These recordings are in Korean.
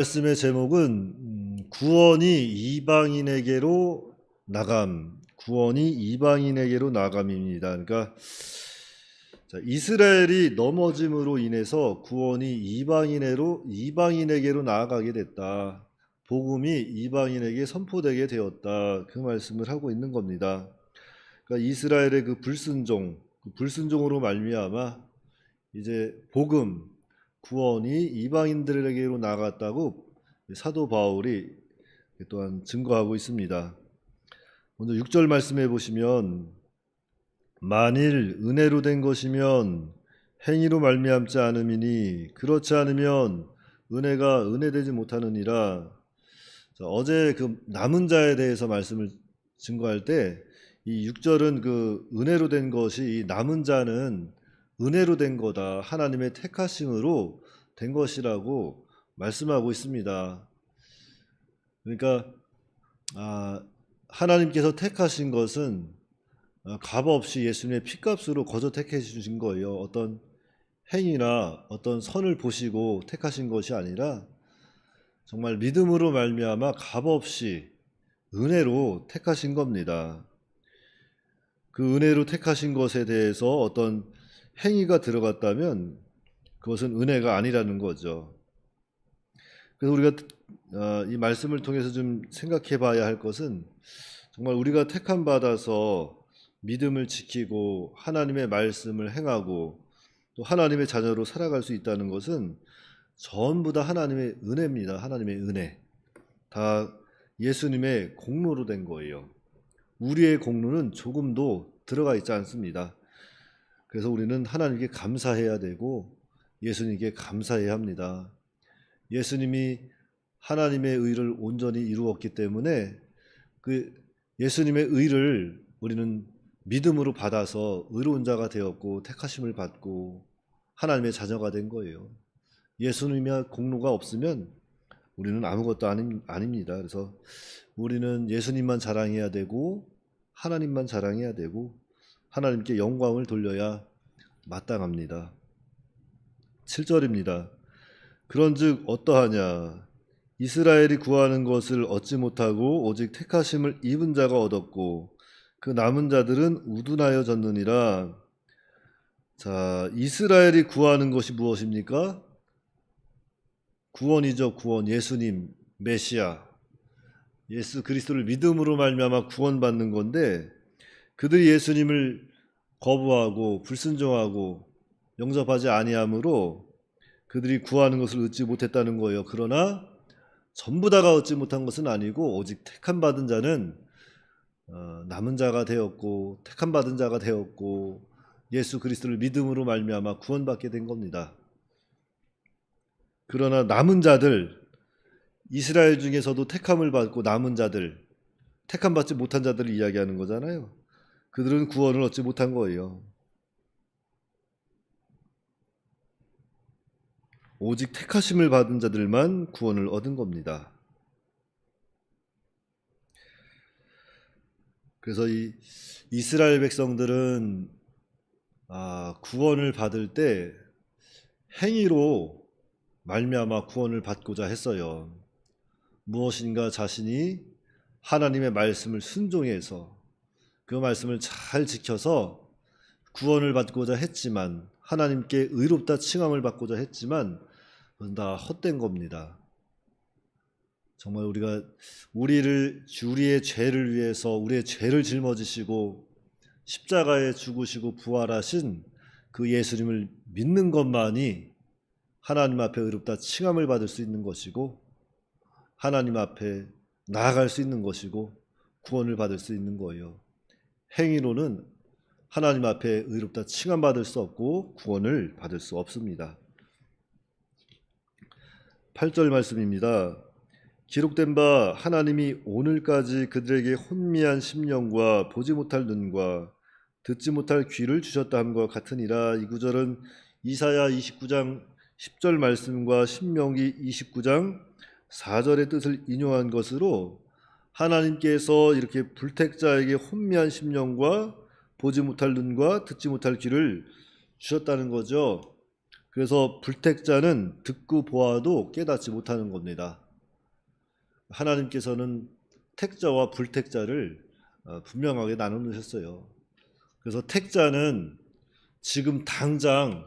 말씀의 제목은 구원이 이방인에게로 구원이 이방인에게로 나감입니다. 그러니까 이스라엘이 넘어짐으로 인해서 구원이 이방인에게로 나아가게 됐다. 복음이 이방인에게 선포되게 되었다. 그 말씀을 하고 있는 겁니다. 그러니까 이스라엘의 그 불순종으로 말미암아 이제 구원이 이방인들에게로 나갔다고 사도 바울이 또한 증거하고 있습니다. 먼저 6절 말씀해 보시면 만일 은혜로 된 것이면 행위로 말미암지 않음이니 그렇지 않으면 은혜가 은혜되지 못하느니라. 어제 그 남은 자에 대해서 말씀을 증거할 때 이 6절은 그 은혜로 된 것이 이 남은 자는 은혜로 된 거다. 하나님의 택하심으로 된 것이라고 말씀하고 있습니다. 그러니까 하나님께서 택하신 것은 값없이 예수님의 피값으로 거저 택해 주신 거예요. 어떤 행위나 어떤 선을 보시고 택하신 것이 아니라 정말 믿음으로 말미암아 값없이 은혜로 택하신 겁니다. 그 은혜로 택하신 것에 대해서 어떤 행위가 들어갔다면 그것은 은혜가 아니라는 거죠. 그래서 우리가 이 말씀을 통해서 좀 생각해 봐야 할 것은 정말 우리가 택함 받아서 믿음을 지키고 하나님의 말씀을 행하고 또 하나님의 자녀로 살아갈 수 있다는 것은 전부 다 하나님의 은혜입니다. 하나님의 은혜. 다 예수님의 공로로 된 거예요. 우리의 공로는 조금도 들어가 있지 않습니다. 그래서 우리는 하나님께 감사해야 되고 예수님께 감사해야 합니다. 예수님이 하나님의 의를 온전히 이루었기 때문에 그 예수님의 의를 우리는 믿음으로 받아서 의로운 자가 되었고 택하심을 받고 하나님의 자녀가 된 거예요. 예수님의 공로가 없으면 우리는 아무것도 아닙니다. 그래서 우리는 예수님만 자랑해야 되고 하나님만 자랑해야 되고 하나님께 영광을 돌려야 마땅합니다. 7절입니다. 그런즉 어떠하냐? 이스라엘이 구하는 것을 얻지 못하고 오직 택하심을 입은 자가 얻었고 그 남은 자들은 우둔하여 졌느니라. 자, 이스라엘이 구하는 것이 무엇입니까? 구원이죠. 구원. 예수님, 메시아, 예수 그리스도를 믿음으로 말미암아 구원받는 건데 그들이 예수님을 거부하고 불순종하고 영접하지 아니함으로 그들이 구하는 것을 얻지 못했다는 거예요. 그러나 전부 다가 얻지 못한 것은 아니고 오직 택함 받은 자는 남은 자가 되었고 택함 받은 자가 되었고 예수 그리스도를 믿음으로 말미암아 구원받게 된 겁니다. 그러나 남은 자들, 이스라엘 중에서도 택함을 받고 남은 자들, 택함 받지 못한 자들을 이야기하는 거잖아요. 그들은 구원을 얻지 못한 거예요. 오직 택하심을 받은 자들만 구원을 얻은 겁니다. 그래서 이 이스라엘 백성들은 구원을 받을 때 행위로 말미암아 구원을 받고자 했어요. 무엇인가 자신이 하나님의 말씀을 순종해서 그 말씀을 잘 지켜서 구원을 받고자 했지만 하나님께 의롭다 칭함을 받고자 했지만 그건 다 헛된 겁니다. 정말 우리가 우리의 죄를 위해서 우리의 죄를 짊어지시고 십자가에 죽으시고 부활하신 그 예수님을 믿는 것만이 하나님 앞에 의롭다 칭함을 받을 수 있는 것이고 하나님 앞에 나아갈 수 있는 것이고 구원을 받을 수 있는 거예요. 행위로는 하나님 앞에 의롭다 칭함 받을 수 없고 구원을 받을 수 없습니다. 8절 말씀입니다. 기록된 바 하나님이 오늘까지 그들에게 혼미한 심령과 보지 못할 눈과 듣지 못할 귀를 주셨다 함과 같으니라. 이 구절은 이사야 29장 10절 말씀과 신명기 29장 4절의 뜻을 인용한 것으로 하나님께서 이렇게 불택자에게 혼미한 심령과 보지 못할 눈과 듣지 못할 귀를 주셨다는 거죠. 그래서 불택자는 듣고 보아도 깨닫지 못하는 겁니다. 하나님께서는 택자와 불택자를 분명하게 나누셨어요. 그래서 택자는 지금 당장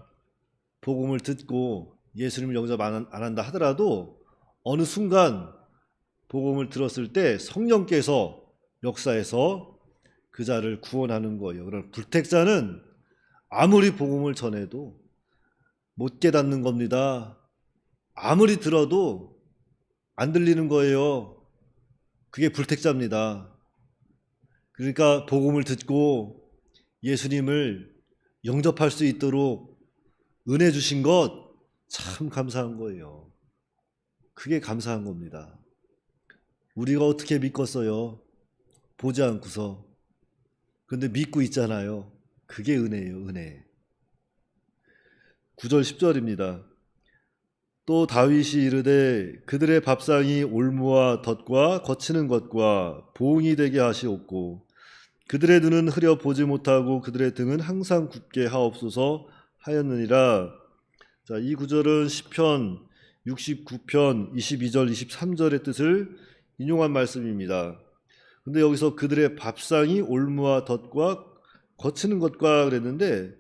복음을 듣고 예수님을 영접 안 한다 하더라도 어느 순간 복음을 들었을 때 성령께서 역사해서 그 자를 구원하는 거예요. 그러나 불택자는 아무리 복음을 전해도 못 깨닫는 겁니다. 아무리 들어도 안 들리는 거예요. 그게 불택자입니다. 그러니까 복음을 듣고 예수님을 영접할 수 있도록 은혜 주신 것 참 감사한 거예요. 그게 감사한 겁니다. 우리가 어떻게 믿겠어요? 보지 않고서. 근데 믿고 있잖아요. 그게 은혜예요, 은혜. 9절 10절입니다. 또 다윗이 이르되 그들의 밥상이 올무와 덫과 거치는 것과 보응이 되게 하시옵고 그들의 눈은 흐려 보지 못하고 그들의 등은 항상 굳게 하옵소서 하였느니라. 자, 이 구절은 시편 69편 22절 23절의 뜻을 인용한 말씀입니다. 근데 여기서 그들의 밥상이 올무와 덫과 거치는 것과 그랬는데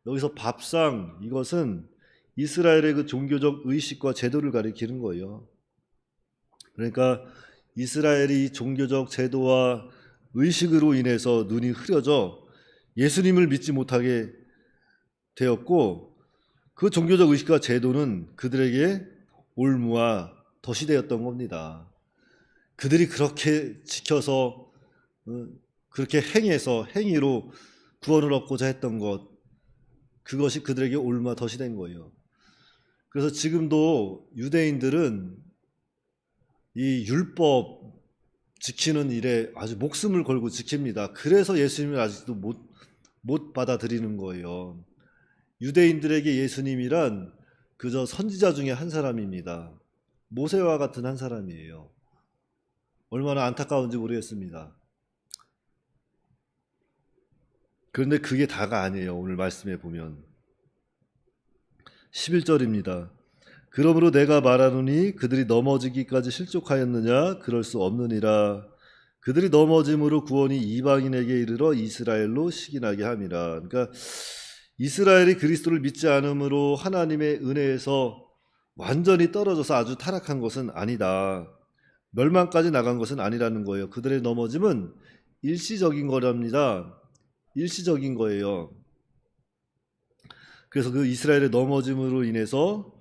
여기서 밥상, 이것은 이스라엘의 그 종교적 의식과 제도를 가리키는 거예요. 그러니까 이스라엘이 종교적 제도와 의식으로 인해서 눈이 흐려져 예수님을 믿지 못하게 되었고 그 종교적 의식과 제도는 그들에게 올무와 덫이 되었던 겁니다. 그들이 그렇게 지켜서 그렇게 행해서 행위로 구원을 얻고자 했던 것, 그것이 그들에게 올무와 덫이 된 거예요. 그래서 지금도 유대인들은 이 율법 지키는 일에 아주 목숨을 걸고 지킵니다. 그래서 예수님을 아직도 못 받아들이는 거예요. 유대인들에게 예수님이란 그저 선지자 중에 한 사람입니다. 모세와 같은 한 사람이에요. 얼마나 안타까운지 모르겠습니다. 그런데 그게 다가 아니에요. 오늘 말씀에 보면 11절입니다. 그러므로 내가 말하노니 그들이 넘어지기까지 실족하였느냐? 그럴 수 없느니라. 그들이 넘어짐으로 구원이 이방인에게 이르러 이스라엘로 식인하게 함이라. 그러니까 이스라엘이 그리스도를 믿지 않음으로 하나님의 은혜에서 완전히 떨어져서 아주 타락한 것은 아니다. 멸망까지 나간 것은 아니라는 거예요. 그들의 넘어짐은 일시적인 거랍니다. 일시적인 거예요. 그래서 그 이스라엘의 넘어짐으로 인해서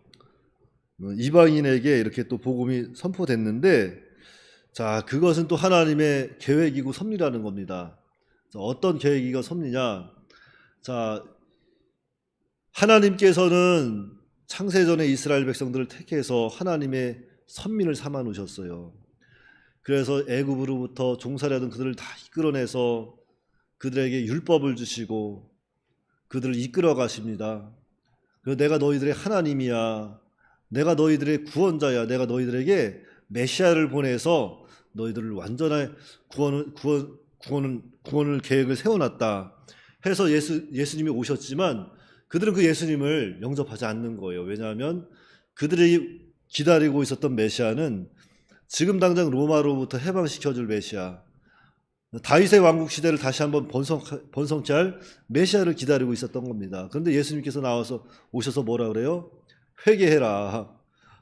이방인에게 이렇게 또 복음이 선포됐는데, 자, 그것은 또 하나님의 계획이고 섭리라는 겁니다. 자, 어떤 계획이고 섭리냐? 자, 하나님께서는 창세전에 이스라엘 백성들을 택해서 하나님의 선민을 삼아 놓으셨어요. 그래서 애굽으로부터 종살이하던 그들을 다 이끌어내서 그들에게 율법을 주시고 그들을 이끌어 가십니다. 그래서 내가 너희들의 하나님이야. 내가 너희들의 구원자야. 내가 너희들에게 메시아를 보내서 너희들을 완전한 구원을 계획을 세워놨다. 해서 예수님이 오셨지만 그들은 그 예수님을 영접하지 않는 거예요. 왜냐하면 그들이 기다리고 있었던 메시아는 지금 당장 로마로부터 해방시켜줄 메시아, 다윗의 왕국 시대를 다시 한번 번성케 할 메시아를 기다리고 있었던 겁니다. 그런데 예수님께서 오셔서 뭐라 그래요? 회개해라.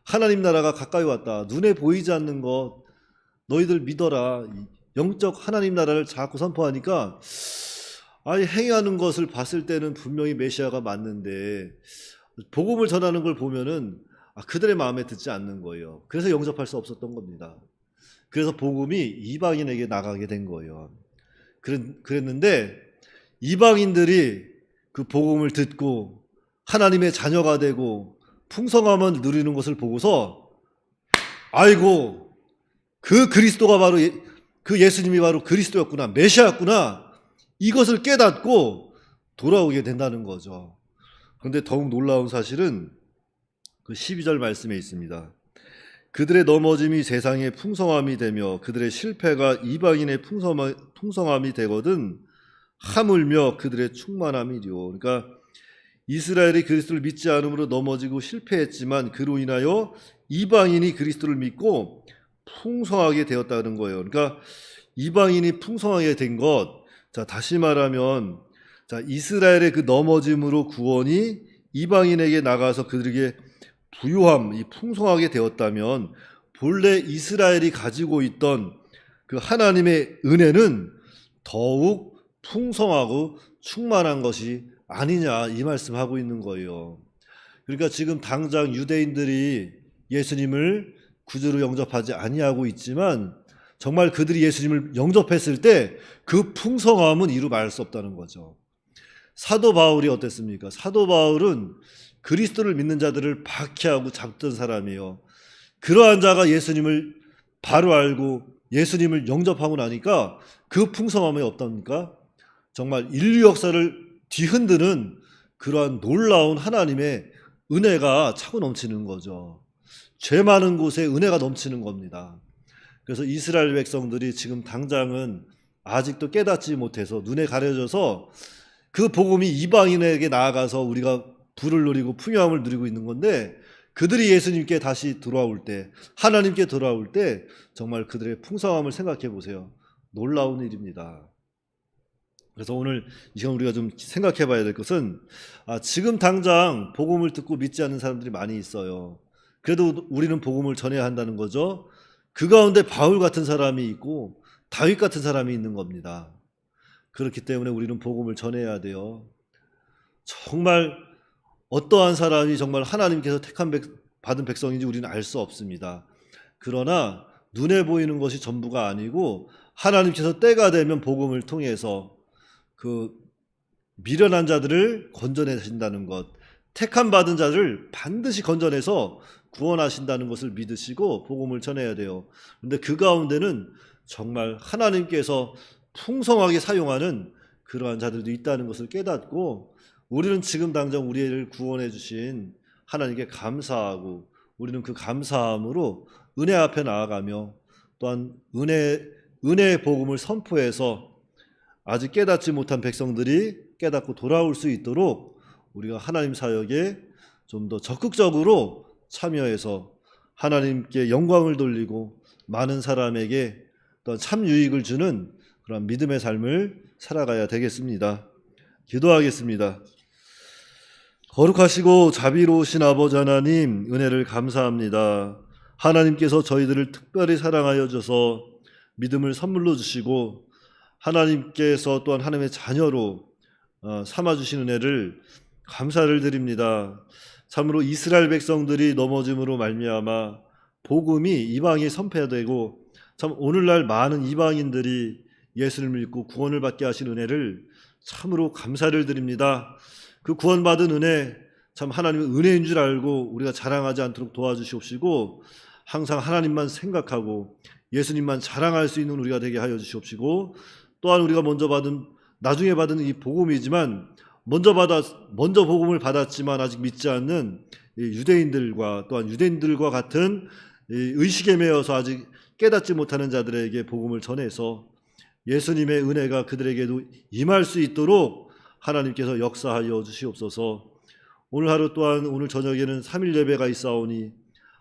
하나님 나라가 가까이 왔다. 눈에 보이지 않는 것 너희들 믿어라. 영적 하나님 나라를 자꾸 선포하니까 아니 행위하는 것을 봤을 때는 분명히 메시아가 맞는데 복음을 전하는 걸 보면은 그들의 마음에 듣지 않는 거예요. 그래서 영접할 수 없었던 겁니다. 그래서 복음이 이방인에게 나가게 된 거예요. 그랬는데 이방인들이 그 복음을 듣고 하나님의 자녀가 되고 풍성함을 누리는 것을 보고서 아이고 그 그리스도가 바로 그 예수님이 바로 그리스도였구나, 메시아였구나, 이것을 깨닫고 돌아오게 된다는 거죠. 그런데 더욱 놀라운 사실은 그 12절 말씀에 있습니다. 그들의 넘어짐이 세상의 풍성함이 되며 그들의 실패가 이방인의 풍성함이 되거든 하물며 그들의 충만함이요. 그러니까 이스라엘이 그리스도를 믿지 않음으로 넘어지고 실패했지만 그로 인하여 이방인이 그리스도를 믿고 풍성하게 되었다는 거예요. 그러니까 이방인이 풍성하게 된 것, 자 다시 말하면 자 이스라엘의 그 넘어짐으로 구원이 이방인에게 나가서 그들에게 부요함, 이 풍성하게 되었다면 본래 이스라엘이 가지고 있던 그 하나님의 은혜는 더욱 풍성하고 충만한 것이 아니냐 이 말씀하고 있는 거예요. 그러니까 지금 당장 유대인들이 예수님을 구주로 영접하지 아니하고 있지만 정말 그들이 예수님을 영접했을 때 그 풍성함은 이루 말할 수 없다는 거죠. 사도 바울이 어땠습니까? 사도 바울은 그리스도를 믿는 자들을 박해하고 잡던 사람이에요. 그러한 자가 예수님을 바로 알고 예수님을 영접하고 나니까 그 풍성함이 없답니까? 정말 인류 역사를 뒤흔드는 그러한 놀라운 하나님의 은혜가 차고 넘치는 거죠. 죄 많은 곳에 은혜가 넘치는 겁니다. 그래서 이스라엘 백성들이 지금 당장은 아직도 깨닫지 못해서 눈에 가려져서 그 복음이 이방인에게 나아가서 우리가 부를 누리고 풍요함을 누리고 있는 건데 그들이 예수님께 다시 돌아올 때 하나님께 돌아올 때 정말 그들의 풍성함을 생각해 보세요. 놀라운 일입니다. 그래서 오늘 이 시간 우리가 좀 생각해 봐야 될 것은 지금 당장 복음을 듣고 믿지 않는 사람들이 많이 있어요. 그래도 우리는 복음을 전해야 한다는 거죠. 그 가운데 바울 같은 사람이 있고 다윗 같은 사람이 있는 겁니다. 그렇기 때문에 우리는 복음을 전해야 돼요. 정말 어떠한 사람이 정말 하나님께서 받은 백성인지 우리는 알 수 없습니다. 그러나 눈에 보이는 것이 전부가 아니고 하나님께서 때가 되면 복음을 통해서 그 미련한 자들을 건져내신다는 것, 택함 받은 자를 반드시 건져내서 구원하신다는 것을 믿으시고 복음을 전해야 돼요. 그런데 그 가운데는 정말 하나님께서 풍성하게 사용하는 그러한 자들도 있다는 것을 깨닫고 우리는 지금 당장 우리를 구원해 주신 하나님께 감사하고 우리는 그 감사함으로 은혜 앞에 나아가며 또한 은혜의 복음을 선포해서 아직 깨닫지 못한 백성들이 깨닫고 돌아올 수 있도록 우리가 하나님 사역에 좀 더 적극적으로 참여해서 하나님께 영광을 돌리고 많은 사람에게 또한 참 유익을 주는 그런 믿음의 삶을 살아가야 되겠습니다. 기도하겠습니다. 거룩하시고 자비로우신 아버지 하나님, 은혜를 감사합니다. 하나님께서 저희들을 특별히 사랑하여 줘서 믿음을 선물로 주시고 하나님께서 또한 하나님의 자녀로 삼아주신 은혜를 감사를 드립니다. 참으로 이스라엘 백성들이 넘어짐으로 말미암아 복음이 이방에 선포되고 참 오늘날 많은 이방인들이 예수를 믿고 구원을 받게 하신 은혜를 참으로 감사를 드립니다. 그 구원받은 은혜 참 하나님의 은혜인 줄 알고 우리가 자랑하지 않도록 도와주시옵시고 항상 하나님만 생각하고 예수님만 자랑할 수 있는 우리가 되게 하여 주시옵시고 또한 우리가 나중에 받은 이 복음이지만 먼저 복음을 받았지만 아직 믿지 않는 유대인들과 또한 유대인들과 같은 의식에 매여서 아직 깨닫지 못하는 자들에게 복음을 전해서 예수님의 은혜가 그들에게도 임할 수 있도록 하나님께서 역사하여 주시옵소서. 오늘 하루 또한 오늘 저녁에는 3일 예배가 있사오니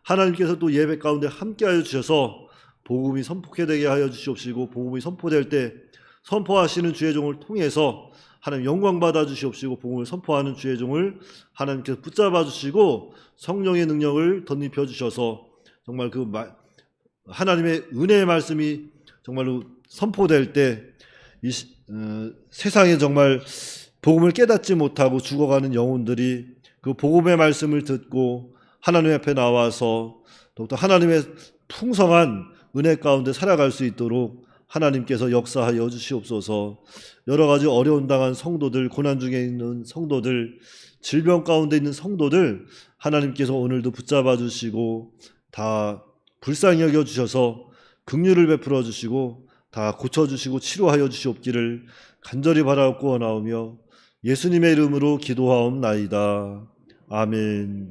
하나님께서 또 예배 가운데 함께하여 주셔서 복음이 선포되게 하여 주시옵시고 복음이 선포될 때 선포하시는 주의 종을 통해서 하나님 영광 받아 주시옵시고 복음을 선포하는 주의 종을 하나님께서 붙잡아 주시고 성령의 능력을 덧입혀 주셔서 정말 그 하나님의 은혜의 말씀이 정말로 선포될 때 이 세상에 정말 복음을 깨닫지 못하고 죽어가는 영혼들이 그 복음의 말씀을 듣고 하나님 앞에 나와서 더욱더 하나님의 풍성한 은혜 가운데 살아갈 수 있도록 하나님께서 역사하여 주시옵소서. 여러 가지 어려움 당한 성도들, 고난 중에 있는 성도들, 질병 가운데 있는 성도들 하나님께서 오늘도 붙잡아 주시고 다 불쌍히 여겨 주셔서 긍휼을 베풀어 주시고 다 고쳐주시고 치료하여 주시옵기를 간절히 바라옵고 원하오며 예수님의 이름으로 기도하옵나이다. 아멘.